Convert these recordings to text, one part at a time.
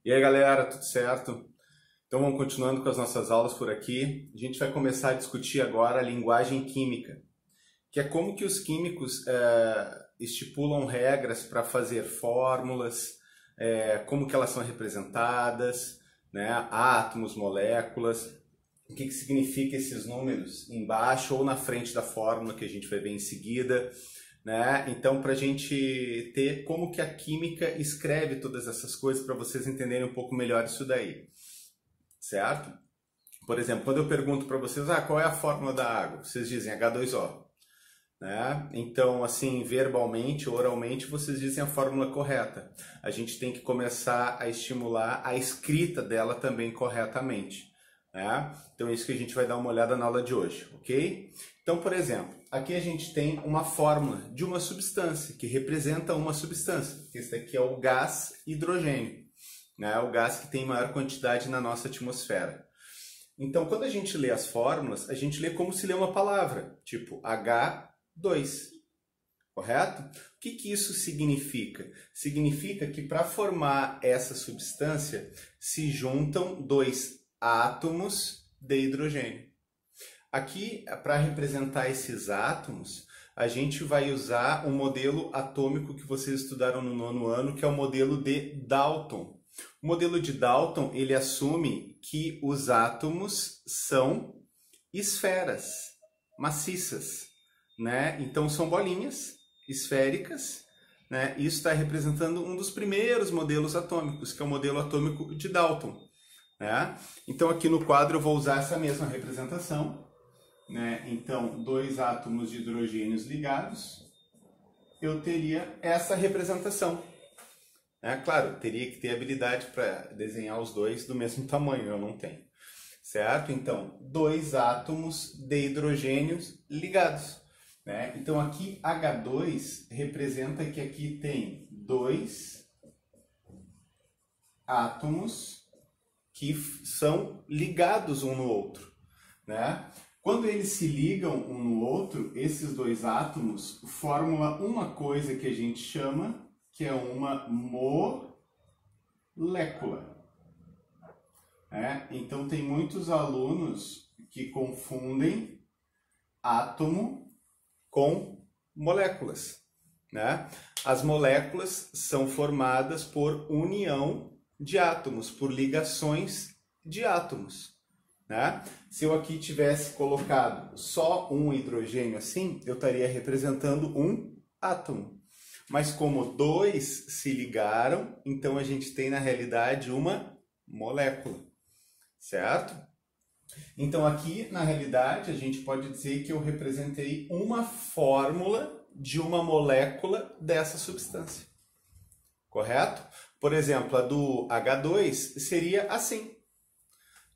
E aí galera, tudo certo? Então vamos continuando com as nossas aulas por aqui. A gente vai começar a discutir agora a linguagem química, que é como que os químicos estipulam regras para fazer fórmulas, como que elas são representadas, né? Átomos, moléculas, o que significa esses números embaixo ou na frente da fórmula que a gente vai ver em seguida. Né? Então, para a gente ter como que a química escreve todas essas coisas, para vocês entenderem um pouco melhor isso daí, certo? Por exemplo, quando eu pergunto para vocês, qual é a fórmula da água? Vocês dizem H2O. Né? Então, assim, verbalmente, oralmente, vocês dizem a fórmula correta. A gente tem que começar a estimular a escrita dela também corretamente. Né? Então, é isso que a gente vai dar uma olhada na aula de hoje, ok? Então, por exemplo, aqui a gente tem uma fórmula de uma substância, que representa uma substância. Esse aqui é o gás hidrogênio, né? O gás que tem maior quantidade na nossa atmosfera. Então, quando a gente lê as fórmulas, a gente lê como se lê uma palavra, tipo H2, correto? O que isso significa? Significa que para formar essa substância se juntam dois átomos de hidrogênio. Aqui, para representar esses átomos, a gente vai usar um modelo atômico que vocês estudaram no 9º ano, que é o modelo de Dalton. O modelo de Dalton, ele assume que os átomos são esferas maciças, né? Então, são bolinhas esféricas, né? Isso está representando um dos primeiros modelos atômicos, que é o modelo atômico de Dalton. Né? Então, aqui no quadro eu vou usar essa mesma representação. Né? Então, dois átomos de hidrogênios ligados, eu teria essa representação. Né? Claro, teria que ter habilidade para desenhar os dois do mesmo tamanho, eu não tenho. Certo? Então, dois átomos de hidrogênios ligados. Né? Então, aqui H2 representa que aqui tem dois átomos que são ligados um no outro. Né? Quando eles se ligam um no outro, esses dois átomos formam uma coisa que a gente chama que é uma molécula. Então, tem muitos alunos que confundem átomo com moléculas. Né? As moléculas são formadas por união de átomos, por ligações de átomos. Né? Se eu aqui tivesse colocado só um hidrogênio assim, eu estaria representando um átomo. Mas como dois se ligaram, então a gente tem na realidade uma molécula, certo? Então aqui na realidade a gente pode dizer que eu representei uma fórmula de uma molécula dessa substância, correto? Por exemplo, a do H2 seria assim.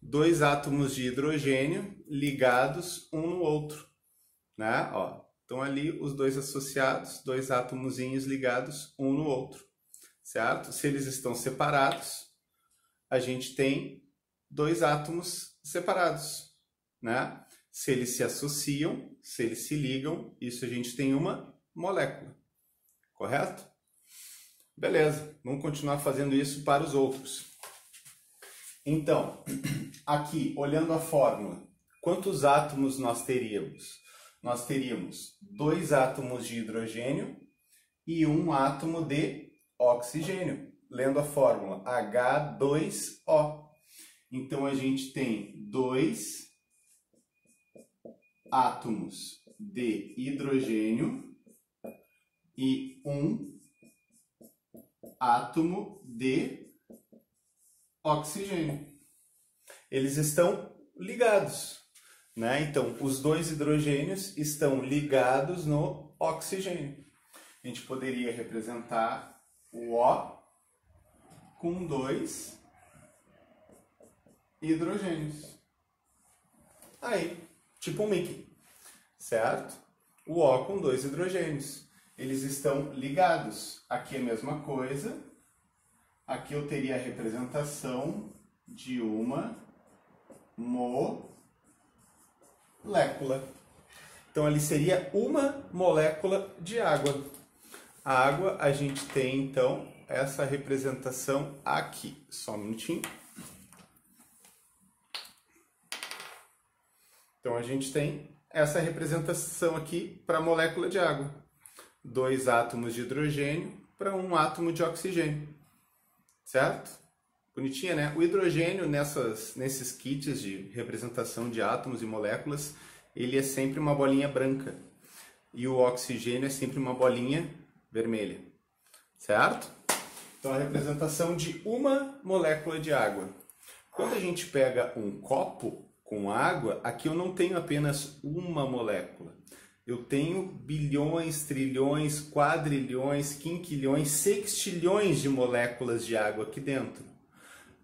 Dois átomos de hidrogênio ligados um no outro. Né? Ó, estão ali os dois associados, dois átomozinhos ligados um no outro. Certo? Se eles estão separados, a gente tem dois átomos separados. Né? Se eles se associam, se eles se ligam, isso a gente tem uma molécula. Correto? Beleza, vamos continuar fazendo isso para os outros. Então, aqui, olhando a fórmula, quantos átomos nós teríamos? Nós teríamos dois átomos de hidrogênio e um átomo de oxigênio. Lendo a fórmula, H2O. Então, a gente tem dois átomos de hidrogênio e um átomo de oxigênio. Eles estão ligados, né? Então, os dois hidrogênios estão ligados no oxigênio. A gente poderia representar o O com dois hidrogênios. Aí, tipo um Mickey, certo? O O com dois hidrogênios. Eles estão ligados. Aqui é a mesma coisa. Aqui eu teria a representação de uma molécula. Então, ali seria uma molécula de água. água, a gente tem então essa representação aqui. Só um minutinho. Então a gente tem essa representação aqui para a molécula de água. 2 átomos de hidrogênio para 1 átomo de oxigênio. Certo? Bonitinha, né? O hidrogênio nesses kits de representação de átomos e moléculas, ele é sempre uma bolinha branca. E o oxigênio é sempre uma bolinha vermelha. Certo? Então a representação de uma molécula de água. Quando a gente pega um copo com água, aqui eu não tenho apenas uma molécula. Eu tenho bilhões, trilhões, quadrilhões, quinquilhões, sextilhões de moléculas de água aqui dentro.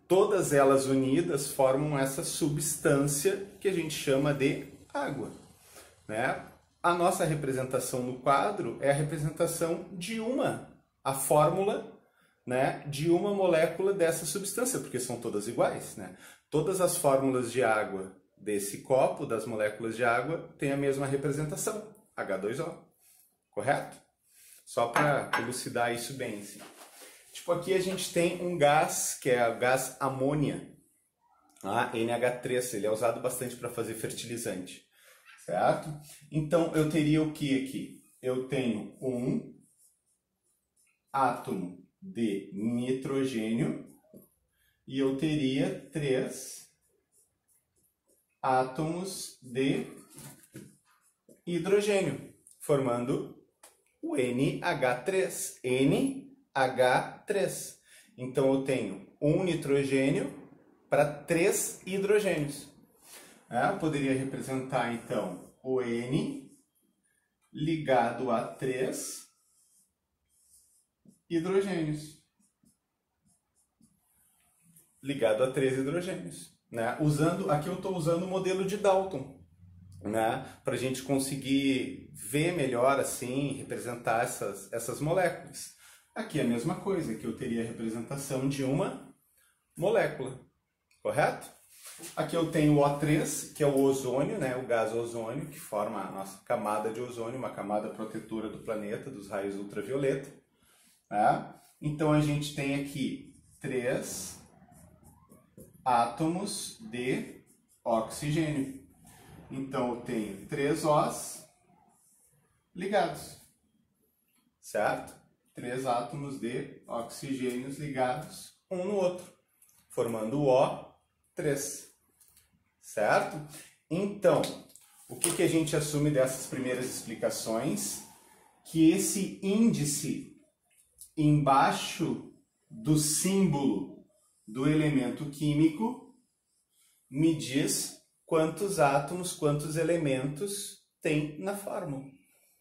Todas elas unidas formam essa substância que a gente chama de água, né? A nossa representação no quadro é a representação de a fórmula, né, de uma molécula dessa substância, porque são todas iguais, né? Todas as fórmulas de água desse copo, das moléculas de água, têm a mesma representação, H2O, correto? Só para elucidar isso bem, assim. Tipo, aqui a gente tem um gás, que é o gás amônia, NH3, ele é usado bastante para fazer fertilizante, certo? Então, eu teria o que aqui? Eu tenho um átomo de nitrogênio e eu teria 3 átomos de hidrogênio, formando o NH3. NH3. Então eu tenho um nitrogênio para 3 hidrogênios. Eu poderia representar então o N ligado a 3 hidrogênios. Ligado a 3 hidrogênios. Né? Aqui eu estou usando o modelo de Dalton, né? Para a gente conseguir ver melhor assim, representar essas moléculas. Aqui é a mesma coisa, que eu teria a representação de uma molécula, correto? Aqui eu tenho o O3, que é o ozônio, né? O gás ozônio, que forma a nossa camada de ozônio, uma camada protetora do planeta, dos raios ultravioleta. Né? Então a gente tem aqui 3 átomos de oxigênio. Então eu tenho 3 Os ligados, certo? 3 átomos de oxigênios ligados um no outro, formando o O3, certo? Então, o que a gente assume dessas primeiras explicações? Que esse índice embaixo do símbolo do elemento químico me diz quantos átomos, quantos elementos tem na fórmula,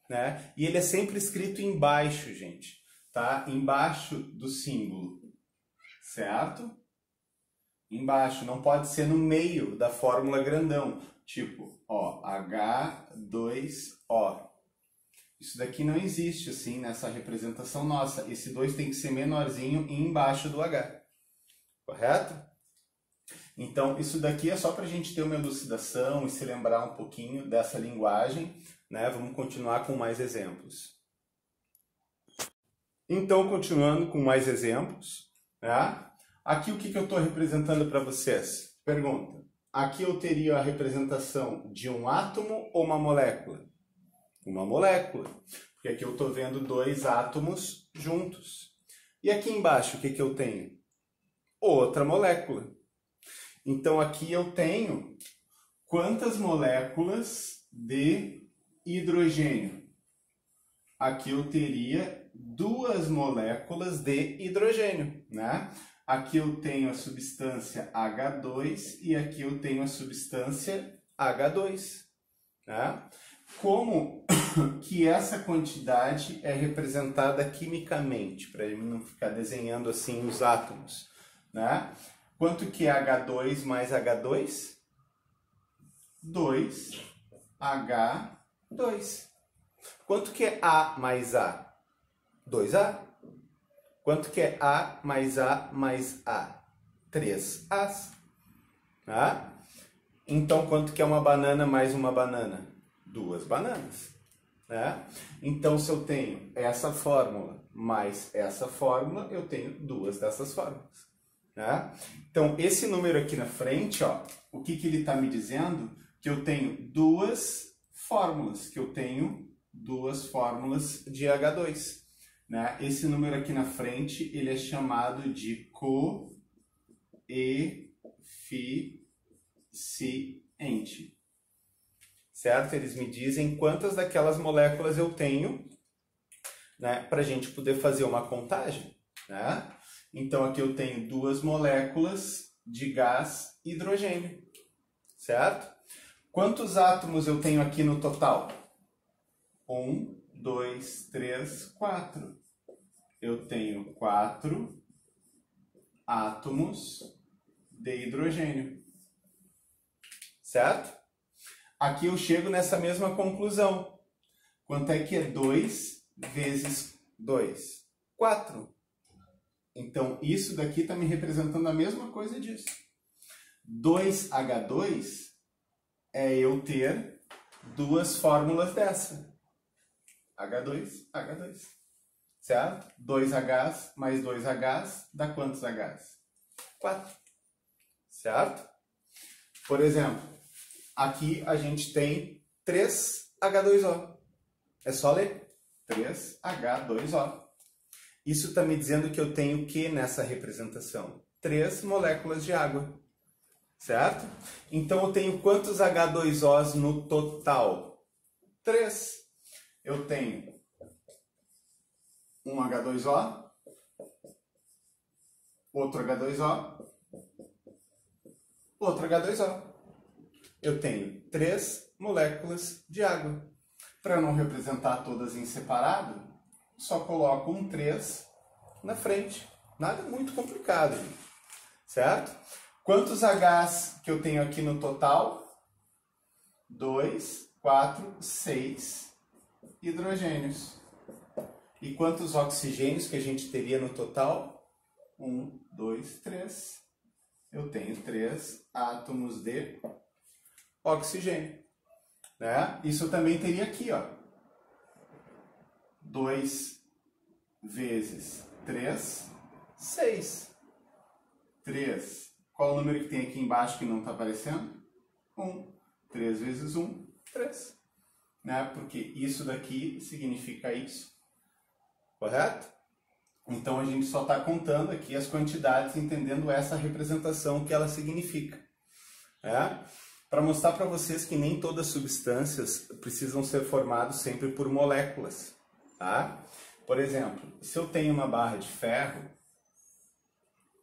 né? E ele é sempre escrito embaixo, gente, tá? Embaixo do símbolo, certo? Embaixo, não pode ser no meio da fórmula grandão, tipo, ó, H2O. Isso daqui não existe assim nessa representação nossa. Esse 2 tem que ser menorzinho e embaixo do H. Correto? Então, isso daqui é só para a gente ter uma elucidação e se lembrar um pouquinho dessa linguagem, né? Vamos continuar com mais exemplos. Então, continuando com mais exemplos, né? Aqui o que eu estou representando para vocês? Pergunta. Aqui eu teria a representação de um átomo ou uma molécula? Uma molécula. Porque aqui eu estou vendo 2 átomos juntos. E aqui embaixo, o que eu tenho? Outra molécula. Então, aqui eu tenho quantas moléculas de hidrogênio? Aqui eu teria 2 moléculas de hidrogênio, né? Aqui eu tenho a substância H2 e aqui eu tenho a substância H2, né? Como que essa quantidade é representada quimicamente, para ele não ficar desenhando assim os átomos, né? Quanto que é H2 mais H2? 2H2. Quanto que é A mais A? 2A. Quanto que é A mais A mais A? 3As. Tá? Então, quanto que é uma banana mais uma banana? 2 bananas. né? Então, se eu tenho essa fórmula mais essa fórmula, eu tenho duas dessas fórmulas, né? Então, esse número aqui na frente, ó, o que que ele está me dizendo? Que eu tenho duas fórmulas, de H2, né? Esse número aqui na frente, ele é chamado de coeficiente, certo? Eles me dizem quantas daquelas moléculas eu tenho, né, para a gente poder fazer uma contagem, né? Então, aqui eu tenho duas moléculas de gás hidrogênio, certo? Quantos átomos eu tenho aqui no total? 1, 2, 3, 4. Eu tenho 4 átomos de hidrogênio, certo? Aqui eu chego nessa mesma conclusão. Quanto é que é 2 vezes 2? 4. Então, isso daqui está me representando a mesma coisa disso. 2H2 é eu ter duas fórmulas dessa. H2, H2. Certo? 2Hs mais 2Hs dá quantos Hs? 4. Certo? Por exemplo, aqui a gente tem 3H2O. É só ler. 3H2O. Isso está me dizendo que eu tenho o que nessa representação? 3 moléculas de água. Certo? Então, eu tenho quantos H2Os no total? 3. Eu tenho um H2O, outro H2O, outro H2O. Eu tenho 3 moléculas de água. Para não representar todas em separado, só coloco um 3 na frente. Nada muito complicado, gente. Certo? Quantos Hs que eu tenho aqui no total? 2, 4, 6 hidrogênios. E quantos oxigênios que a gente teria no total? 1, 2, 3. Eu tenho 3 átomos de oxigênio, né? Isso eu também teria aqui, ó. 2 vezes 3, 6. 3. Qual o número que tem aqui embaixo que não está aparecendo? 1. 3 vezes 1, 3. Né? Porque isso daqui significa isso. Correto? Então, a gente só está contando aqui as quantidades, entendendo essa representação que ela significa. Né? Para mostrar para vocês que nem todas as substâncias precisam ser formadas sempre por moléculas. Tá? Por exemplo, se eu tenho uma barra de ferro,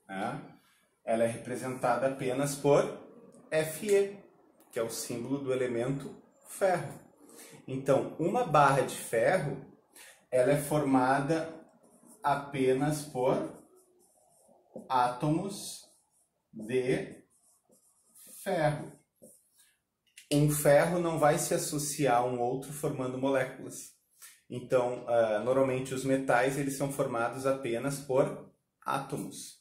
né, ela é representada apenas por Fe, que é o símbolo do elemento ferro. Então, uma barra de ferro, ela é formada apenas por átomos de ferro. Um ferro não vai se associar a um outro formando moléculas. Então, normalmente os metais eles são formados apenas por átomos.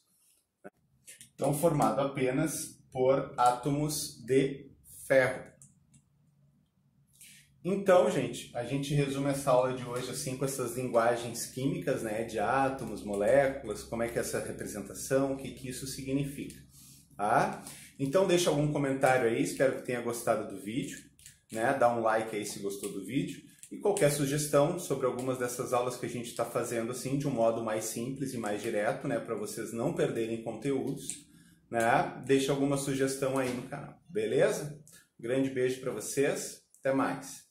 Então, formado apenas por átomos de ferro. Então, gente, a gente resume essa aula de hoje assim com essas linguagens químicas, né, de átomos, moléculas, como é que é essa representação, o que que isso significa, tá? Então, deixa algum comentário aí, espero que tenha gostado do vídeo, né? Dá um like aí se gostou do vídeo. E qualquer sugestão sobre algumas dessas aulas que a gente está fazendo assim, de um modo mais simples e mais direto, né, para vocês não perderem conteúdos, né? Deixa alguma sugestão aí no canal, beleza? Um grande beijo para vocês, até mais!